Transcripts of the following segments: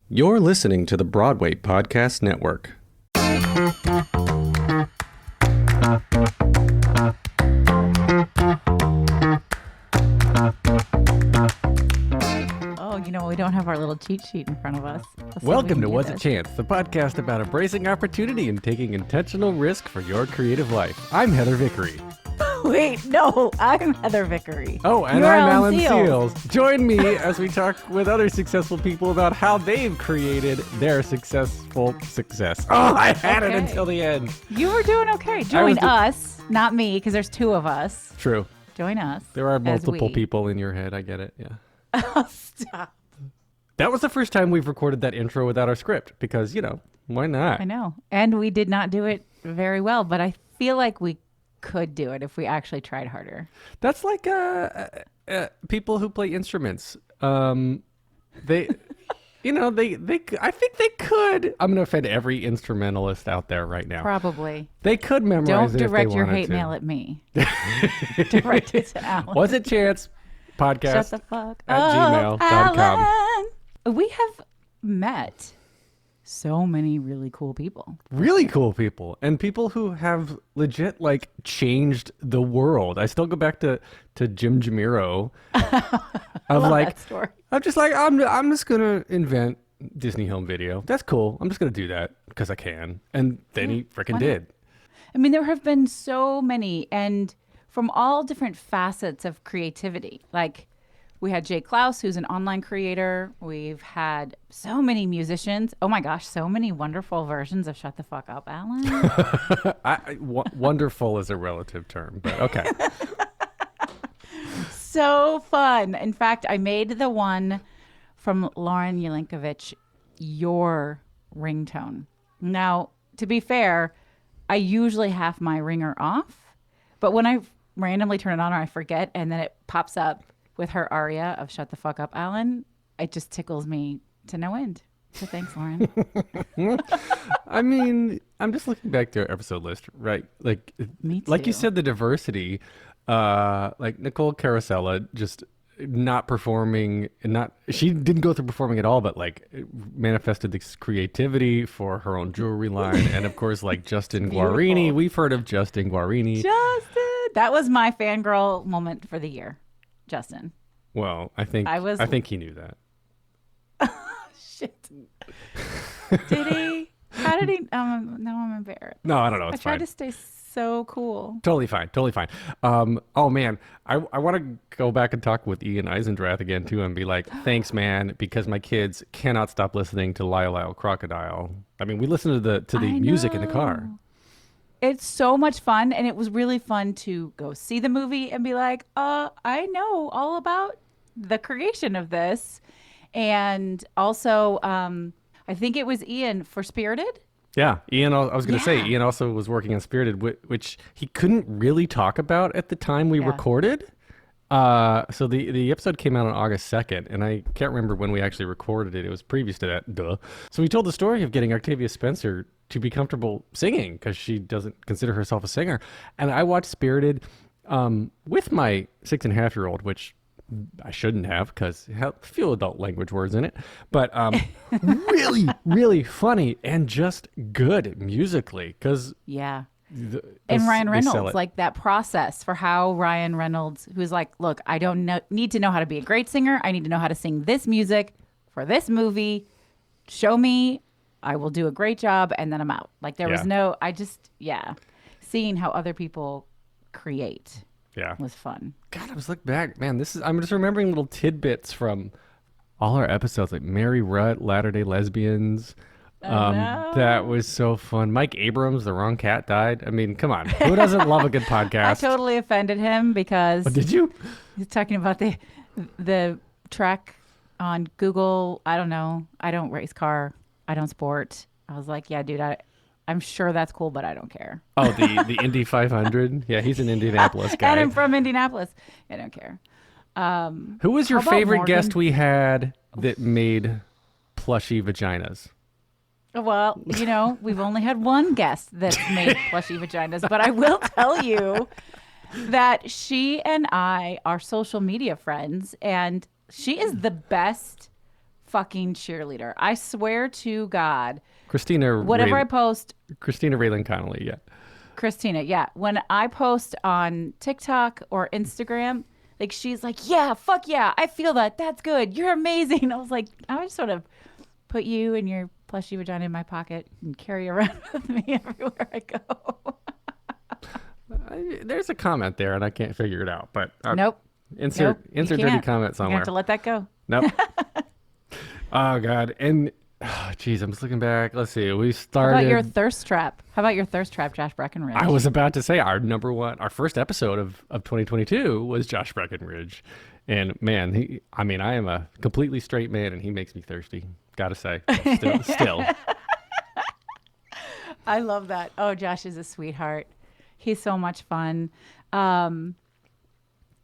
You're listening to the Broadway Podcast Network. Oh, we don't have our little cheat sheet in front of us. So Welcome to What's a Chance, the podcast about embracing opportunity and taking intentional risk for your creative life. I'm Heather Vickery. Wait, no, I'm Heather Vickery. Oh, and You're I'm Alan Alan Seals. Join me as we talk with other successful people about how they've created their successful success. Oh, I had it until the end. You were doing okay. Join us, not me, because there's two of us. True. Join us. There are multiple people in your head. I get it. Yeah. Oh, stop. That was the first time we've recorded that intro without our script because, why not? I know. And we did not do it very well, but I feel like we could do it if we actually tried harder. That's like people who play instruments. They, I think they could. I'm going to offend every instrumentalist out there right now. Probably. They could memorize Don't it if they direct your wanted hate to. mail at me. Direct it to Alan. What's a chance? Podcast Shut the fuck at up, gmail.com. Alan. We have met so many really cool people. Really cool people and people who have legit changed the world. I still go back to Jim Jamiro. I love that story. I'm just like, I'm just gonna invent Disney Home Video. That's cool. I'm just gonna do that because I can. And then he freaking did. I mean, there have been so many, and from all different facets of creativity. Like, we had Jay Klaus, who's an online creator. We've had so many musicians. Oh my gosh, so many wonderful versions of Shut the Fuck Up, Alan. Wonderful is a relative term, but okay. So fun. In fact, I made the one from Lauren Jelinkovich your ringtone. Now, to be fair, I usually have my ringer off, but when I randomly turn it on or I forget and then it pops up with her aria of Shut the Fuck Up, Alan, it just tickles me to no end. So thanks, Lauren. I mean, I'm just looking back to our episode list, right? Me too. Like you said, the diversity, like Nicole Carosella just not performing, she didn't go through performing at all, but manifested this creativity for her own jewelry line. And of course, Justin Guarini, we've heard of Justin Guarini. Justin! That was my fangirl moment for the year. Justin. Well, I think he knew that. Shit. Did he? How did he? Now I'm embarrassed. No, I don't know. It's I tried fine. to stay so cool. Totally fine. Oh man, I want to go back and talk with Ian Eisendrath again too, and be like, thanks, man, because my kids cannot stop listening to Lyle Lyle Crocodile. I mean, we listen to the music in the car. It's so much fun, and it was really fun to go see the movie and be like, I know all about the creation of this. And also, I think it was Ian for Spirited. Yeah, Ian, I was going to say, Ian also was working on Spirited, which he couldn't really talk about at the time we recorded. So the episode came out on August 2nd, and I can't remember when we actually recorded it. It was previous to that, duh. So we told the story of getting Octavia Spencer to be comfortable singing because she doesn't consider herself a singer. And I watched Spirited with my 6.5-year-old, which I shouldn't have because it had a few adult language words in it. But really, really funny and just good musically because... Yeah. And Ryan Reynolds, that process for how Ryan Reynolds, who's like, look, I don't need to know how to be a great singer. I need to know how to sing this music for this movie. Show me, I will do a great job, and then I'm out. There was seeing how other people create was fun. God, I was looking back, man, I'm just remembering little tidbits from all our episodes, like Mary Rutt, Latter-day Lesbians. That was so fun. Mike Abrams, The Wrong Cat Died. I mean, come on. Who doesn't love a good podcast? I totally offended him because... Oh, did you? He's talking about the track on Google. I don't know. I don't race car. I don't sport. I was like, yeah, dude, I'm sure that's cool, but I don't care. Oh, the Indy 500? Yeah, he's an Indianapolis guy. And I'm from Indianapolis. I don't care. Who was your favorite Morgan? guest we had that made plushy vaginas? Well, we've only had one guest that's made plushy vaginas, but I will tell you that she and I are social media friends, and she is the best fucking cheerleader. I swear to God, Christina. whatever I post, Christina Raylan Connolly. Yeah. Christina, yeah. When I post on TikTok or Instagram, like she's like, yeah, fuck yeah, I feel that. That's good. You're amazing. I was like, I would sort of put you and your plushy vagina in my pocket and carry you around with me everywhere I go. There's a comment there, and I can't figure it out. But Nope. Insert you dirty can't. comment You're somewhere. gonna have to let that go. Nope. Oh God. And geez, I'm just looking back. Let's see. We How started. about your thirst trap? How about your thirst trap, Josh Breckenridge? I was about to say our first episode of 2022 was Josh Breckenridge, and man, I am a completely straight man, and he makes me thirsty. Gotta say, still. I love that. Oh, Josh is a sweetheart. He's so much fun.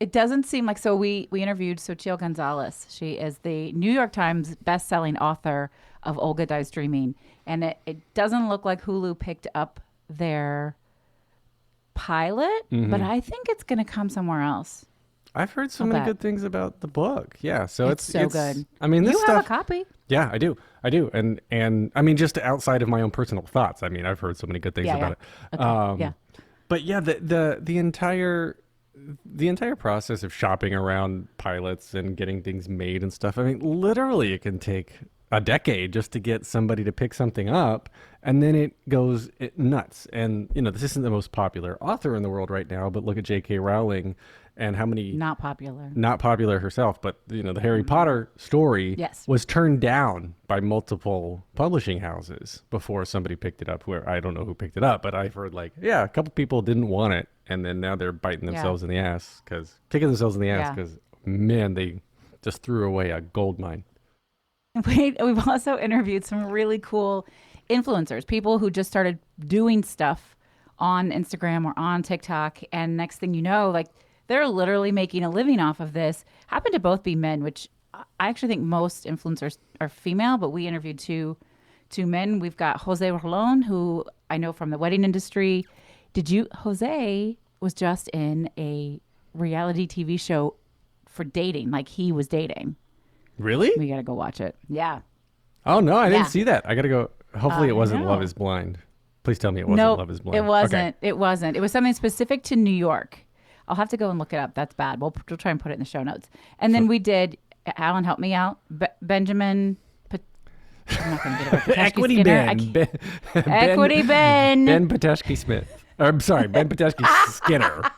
It doesn't seem like, so we interviewed Xochitl Gonzalez. She is the New York Times best-selling author of Olga Dies Dreaming. And it doesn't look like Hulu picked up their pilot, but I think it's going to come somewhere else. I've heard so many good things about the book. Yeah, so it's so good. I mean, this you stuff. have a copy. Yeah, I do, and I mean, just outside of my own personal thoughts. I mean, I've heard so many good things about it. Okay. Yeah. But yeah, the entire process of shopping around pilots and getting things made and stuff. I mean, literally, it can take a decade just to get somebody to pick something up, and then it goes nuts. And this isn't the most popular author in the world right now, but look at J.K. Rowling and how many Not popular herself, but the Harry Potter story Yes. was turned down by multiple publishing houses before somebody picked it up. Where I don't know who picked it up, but I've heard a couple people didn't want it, and then now they're biting themselves in the ass kicking themselves in the ass because man, they just threw away a gold mine. We've also interviewed some really cool influencers, people who just started doing stuff on Instagram or on TikTok, and next thing you know, they're literally making a living off of this. Happen to both be men, which I actually think most influencers are female, but we interviewed two men. We've got Jose Rolon, who I know from the wedding industry. Jose was just in a reality TV show for dating, like he was dating. Really? We got to go watch it. Yeah. Oh no, I didn't see that. I got to go. Hopefully it wasn't no. Love is Blind. Please tell me it wasn't Love is Blind. It wasn't. Okay. It wasn't. It was something specific to New York. I'll have to go and look it up. That's bad. We'll try and put it in the show notes. And then we did, Alan, help me out. Benjamin. I'm not going to get it right. Equity Ben. Equity Ben. Ben Pateshki Smith. I'm sorry, Ben Pateshki Skinner.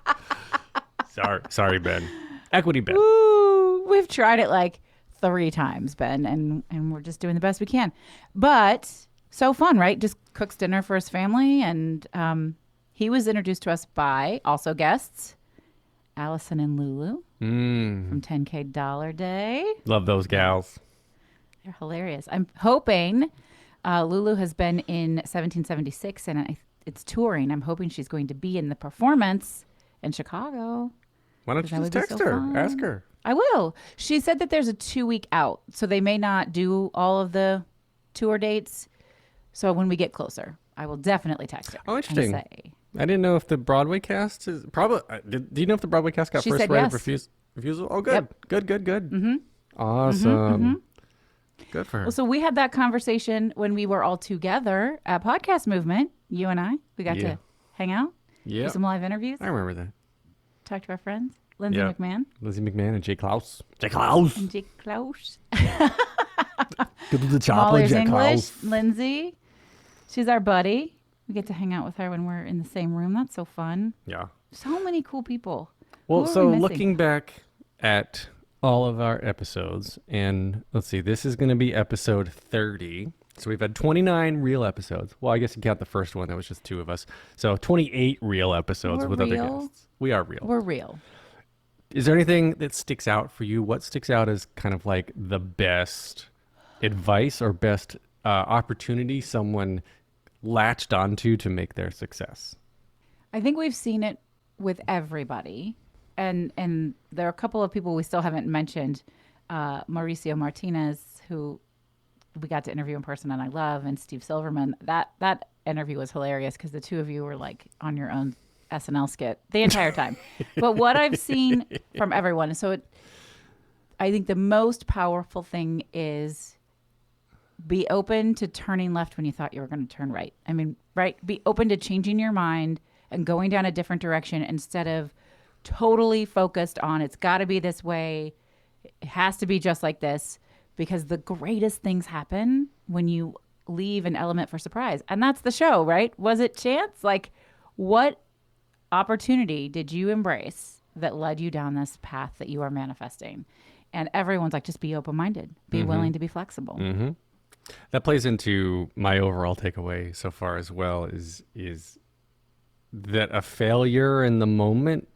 Sorry, Ben. Equity Ben. Ooh, we've tried it 3 times, Ben, and we're just doing the best we can. But so fun, right? Just cooks dinner for his family, and he was introduced to us by also guests, Allison and Lulu from 10K Dollar Day. Love those gals. They're hilarious. I'm hoping Lulu has been in 1776 and it's touring. I'm hoping she's going to be in the performance in Chicago. Why don't you just text her? Fun. Ask her. I will. She said that there's a 2-week out, so they may not do all of the tour dates. So when we get closer, I will definitely text her. Oh, interesting. And say, I didn't know if the Broadway cast is probably. Do you know if the Broadway cast got She first said right yes. of refusal? Oh, good. Yep. Good. Mm-hmm. Awesome. Good for her. Well, so we had that conversation when we were all together at Podcast Movement. You and I, we got to hang out, do some live interviews, I remember that. talk to our friends, Lindsay Yeah. McMahon Lizzie McMahon and Jay Klaus. Jay Klaus. and Jake Klaus. Go to the chopper, Molly's Jay English, Klaus. Lindsay. She's our buddy. We get to hang out with her when we're in the same room. That's so fun. Yeah. So many cool people. Well, Who are so we missing? looking back at all of our episodes, and let's see, this is going to be episode 30. So we've had 29 real episodes. Well, I guess you count the first one. That was just 2 of us. So 28 real episodes We're with other real. guests. We are real. We're real. Is there anything that sticks out for you? What sticks out as kind of like the best advice or best opportunity someone latched onto to make their success? I think we've seen it with everybody. And there are a couple of people we still haven't mentioned. Mauricio Martinez, who we got to interview in person and I love, and Steve Silverman. That interview was hilarious because the two of you were on your own SNL skit the entire time. But what I've seen from everyone, I think the most powerful thing is be open to turning left when you thought you were going to turn right. I mean, right? Be open to changing your mind and going down a different direction instead of totally focused on it's got to be this way. It has to be just like this, because the greatest things happen when you leave an element for surprise. And that's the show, right? Was it chance? Like, what opportunity did you embrace that led you down this path that you are manifesting? And everyone's like, just be open-minded, be willing to be flexible. That plays into my overall takeaway so far as well, is that a failure in the moment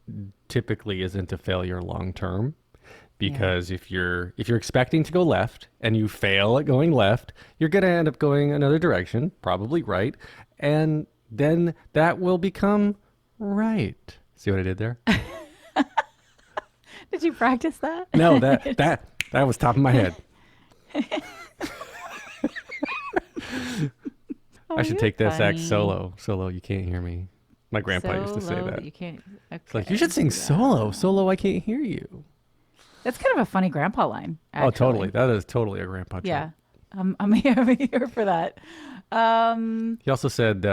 typically isn't a failure long term. Because if you're expecting to go left and you fail at going left, you're going to end up going another direction, probably right, and then that will become right. See what I did there? Did you practice that? No, that was top of my head. I should take this act solo. Solo, you can't hear me. My grandpa used to say that. You can't. Okay, it's like, you should sing solo. Solo, I can't hear you. That's kind of a funny grandpa line. Actually. Oh, totally. That is totally a grandpa joke. Yeah. I'm here for that. He also said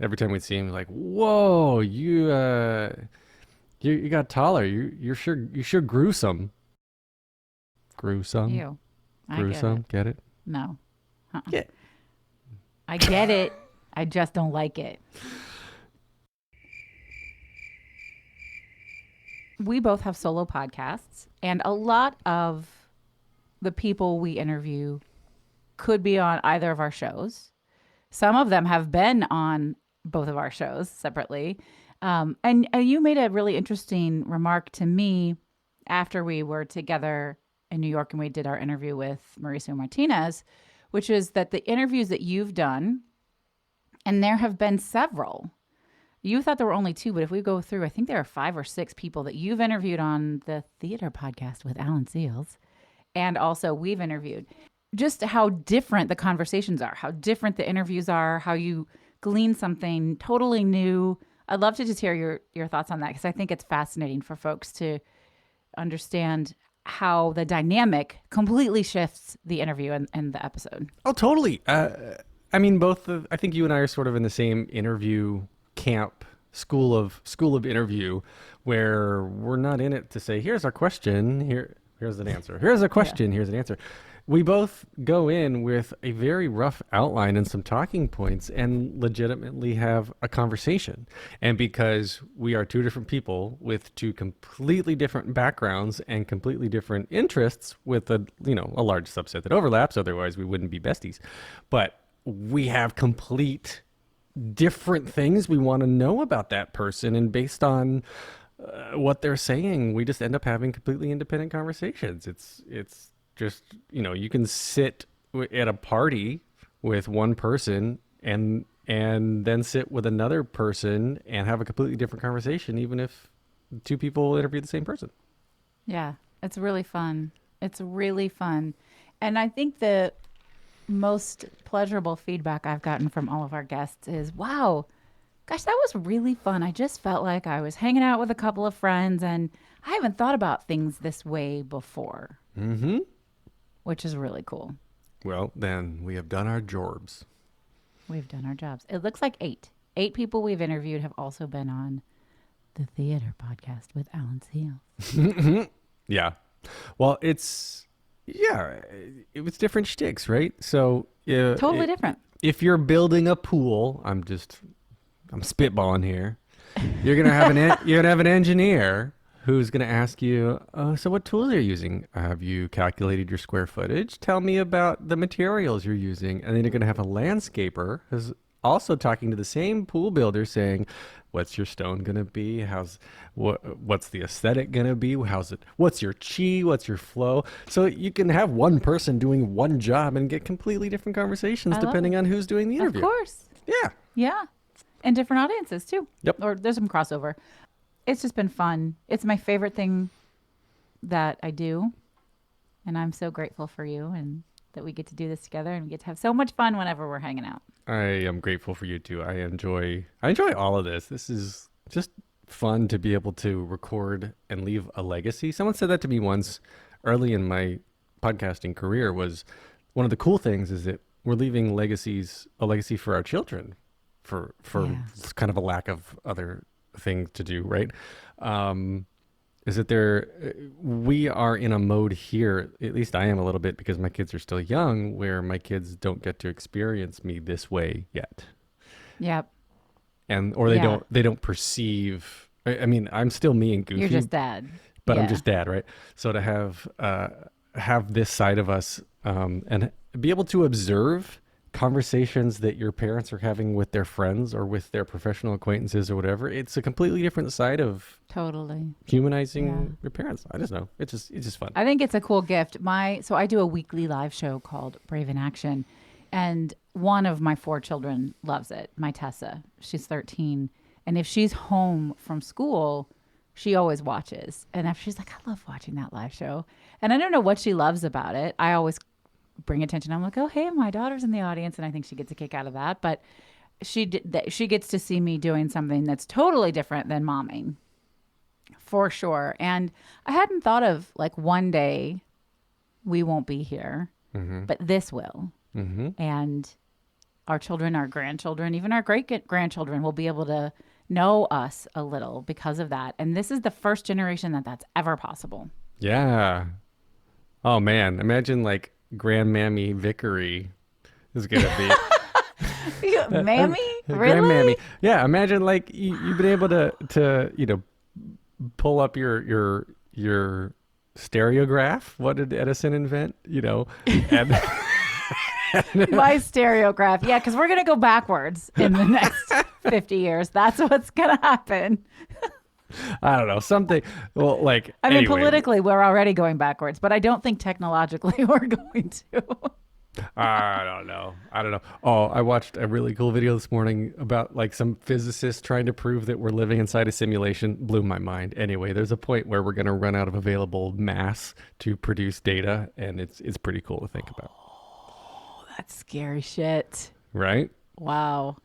every time we'd see him, like, "Whoa, you got taller. You sure grew some." Gruesome. Ew. Gruesome. Get it? No. Yeah. I get it. I just don't like it. We both have solo podcasts, and a lot of the people we interview could be on either of our shows. Some of them have been on both of our shows separately. And you made a really interesting remark to me after we were together in New York and we did our interview with Mauricio Martinez, which is that the interviews that you've done, and there have been several. You thought there were only 2, but if we go through, I think there are 5 or 6 people that you've interviewed on the Theater Podcast with Alan Seals. And also we've interviewed. Just how different the conversations are, how different the interviews are, how you glean something totally new. I'd love to just hear your thoughts on that, because I think it's fascinating for folks to understand how the dynamic completely shifts the interview and the episode. Oh, totally. I mean, I think you and I are sort of in the same interview camp, school of interview, where we're not in it to say, here's our question, here's an answer. Here's a question, here's an answer. We both go in with a very rough outline and some talking points and legitimately have a conversation. And because we are 2 different people with 2 completely different backgrounds and completely different interests with a large subset that overlaps, otherwise we wouldn't be besties. But we have complete different things we want to know about that person, and based on what they're saying, we just end up having completely independent conversations. It's just, you can sit at a party with one person and then sit with another person and have a completely different conversation, even if 2 people interview the same person. Yeah, it's really fun. It's really fun. And I think the most pleasurable feedback I've gotten from all of our guests is, wow, gosh, that was really fun. I just felt like I was hanging out with a couple of friends and I haven't thought about things this way before. Mm-hmm. Which is really cool. Well, then we have done our jorbs. We've done our jobs. It looks like 8. 8 people we've interviewed have also been on the Theater Podcast with Alan Seals. Yeah. Well, it was different shticks, right? So totally different. If you're building a pool, I'm spitballing here. You're gonna have an engineer who's gonna ask you, so what tools are you using? Have you calculated your square footage? Tell me about the materials you're using. And then you're gonna have a landscaper who's also talking to the same pool builder, saying, what's your stone gonna be? What's the aesthetic gonna be? What's your chi? What's your flow? So you can have one person doing one job and get completely different conversations depending on who's doing the interview. Of course. Yeah. Yeah. And different audiences too. Yep. Or there's some crossover. It's just been fun. It's my favorite thing that I do. And I'm so grateful for you and that we get to do this together and we get to have so much fun whenever we're hanging out. I am grateful for you too. I enjoy all of this. This is just fun to be able to record and leave a legacy. Someone said that to me once early in my podcasting career, was one of the cool things is that we're leaving a legacy for our children, for Yeah. kind of a lack of other things to do, right? Is that we are in a mode here, at least I am a little bit because my kids are still young, where my kids don't get to experience me this way yet. Yep. Or they don't perceive, I mean, I'm still me and goofy. You're just dad. But Yeah. I'm just dad, right? So to have this side of us and be able to observe conversations that your parents are having with their friends or with their professional acquaintances or whatever, it's a completely different side of Totally. humanizing your parents. I just know it's just fun. I think it's a cool gift. So I do a weekly live show called Brave in Action, and one of my 4 children loves it. My Tessa, she's 13, and if she's home from school, she always watches. And if she's like, I love watching that live show, and I don't know what she loves about it. I always bring attention. I'm like, oh, hey, my daughter's in the audience, and I think she gets a kick out of that. But she gets to see me doing something that's totally different than momming. For sure. And I hadn't thought of like one day we won't be here, but this will. And our children, our grandchildren, even our great grandchildren will be able to know us a little because of that. And this is the first generation that's ever possible. Yeah. Oh man, imagine like Grandmammy Vickery is gonna be Mammy? Really? Grandmammy. Yeah, imagine like you've been able to pull up your stereograph. What did Edison invent? And My stereograph. Yeah, because we're going to go backwards in the next 50 years. That's what's going to happen. I don't know, something. Well, like I mean, anyway. politically, we're already going backwards, but I don't think technologically we're going to. I don't know. Oh, I watched a really cool video this morning about like some physicists trying to prove that we're living inside a simulation. Blew my mind. Anyway, there's a point where we're going to run out of available mass to produce data, and it's pretty cool to think about. That's scary shit. Right? Wow.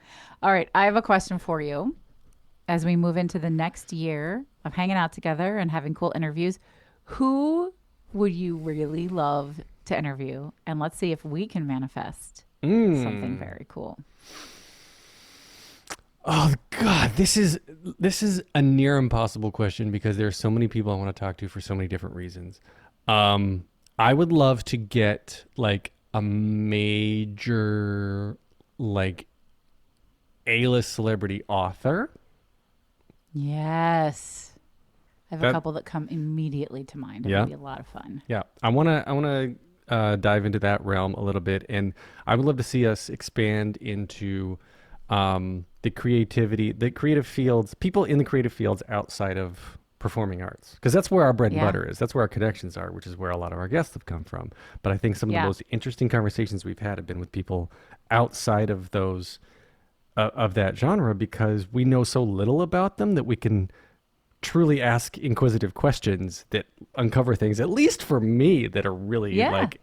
All right. I have a question for you. As we move into the next year of hanging out together and having cool interviews, who would you really love to interview? And let's see if we can manifest something very cool. Oh God, this is a near impossible question because there are so many people I want to talk to for so many different reasons. I would love to get like a major like A-list celebrity author. Yes. I have a couple that come immediately to mind. It would be a lot of fun. Yeah. I want to dive into that realm a little bit, and I would love to see us expand into the creative fields, people in the creative fields outside of performing arts, because that's where our bread and butter is. That's where our connections are, which is where a lot of our guests have come from. But I think some of the most interesting conversations we've had have been with people outside of those of that genre, because we know so little about them that we can truly ask inquisitive questions that uncover things, at least for me, that are really like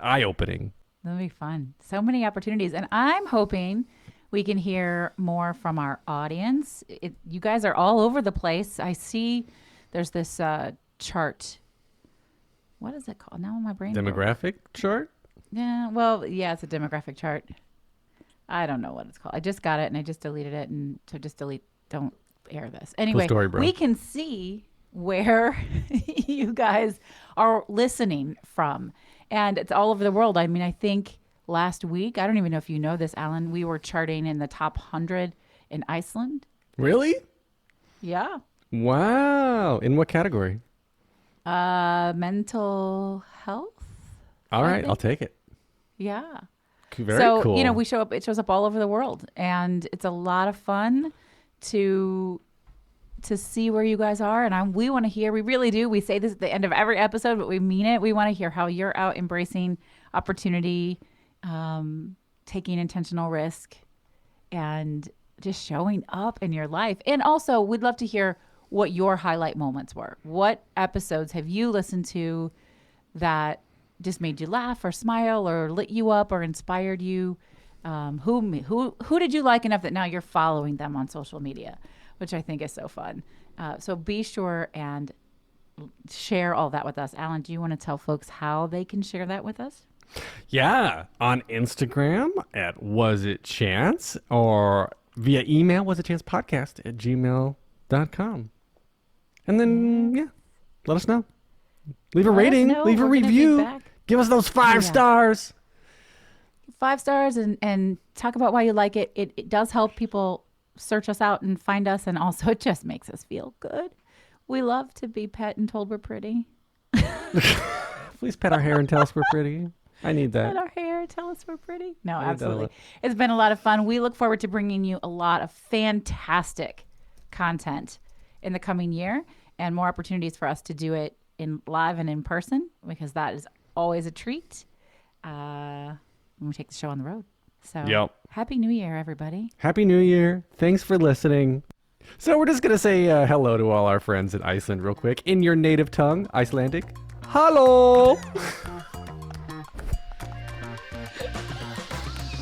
eye-opening. That'll be fun. So many opportunities. And I'm hoping we can hear more from our audience. You guys are all over the place. I see there's this chart. What is it called? Now my brain. Demographic chart? Yeah. Well, yeah, it's a demographic chart. I don't know what it's called. I just got it and I just deleted it. And so just delete. Don't air this. Anyway, cool story, bro. We can see where you guys are listening from. And it's all over the world. I mean, I think last week, I don't even know if you know this, Alan, we were charting in the top 100 in Iceland. Really? Yeah. Wow. In what category? Mental health. All right, I'll take it. Yeah. Very cool. So, it shows up all over the world, and it's a lot of fun to see where you guys are. And we want to hear, we really do. We say this at the end of every episode, but we mean it. We want to hear how you're out embracing opportunity, taking intentional risk, and just showing up in your life. And also, we'd love to hear what your highlight moments were. What episodes have you listened to that just made you laugh or smile or lit you up or inspired you? Who did you like enough that now you're following them on social media, which I think is so fun. So be sure and share all that with us. Alan, do you want to tell folks how they can share that with us? Yeah, on Instagram at Was It Chance, or via email, wasitchancepodcast@gmail.com. And then, yeah, let us know. Leave a rating, leave a review. Give us those 5 stars. 5 stars and talk about why you like it. It does help people search us out and find us. And also it just makes us feel good. We love to be pet and told we're pretty. Please pet our hair and tell us we're pretty. I need that. Pet our hair, tell us we're pretty. No, absolutely. It's been a lot of fun. We look forward to bringing you a lot of fantastic content in the coming year and more opportunities for us to do it in live and in person, because that is always a treat when we take the show on the road. So Happy New Year, everybody. Happy New Year. Thanks for listening. So we're just going to say hello to all our friends in Iceland real quick in your native tongue, Icelandic. Hello.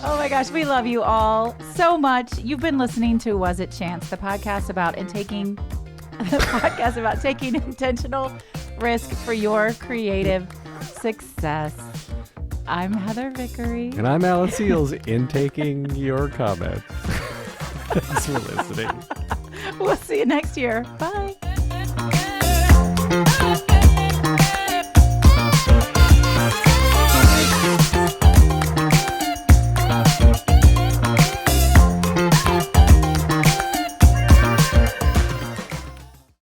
Oh my gosh, we love you all so much. You've been listening to Was It Chance, the podcast about taking intentional risk for your creative success. I'm Heather Vickery. And I'm Alan Seals, in taking your comments. Thanks for listening. We'll see you next year. Bye.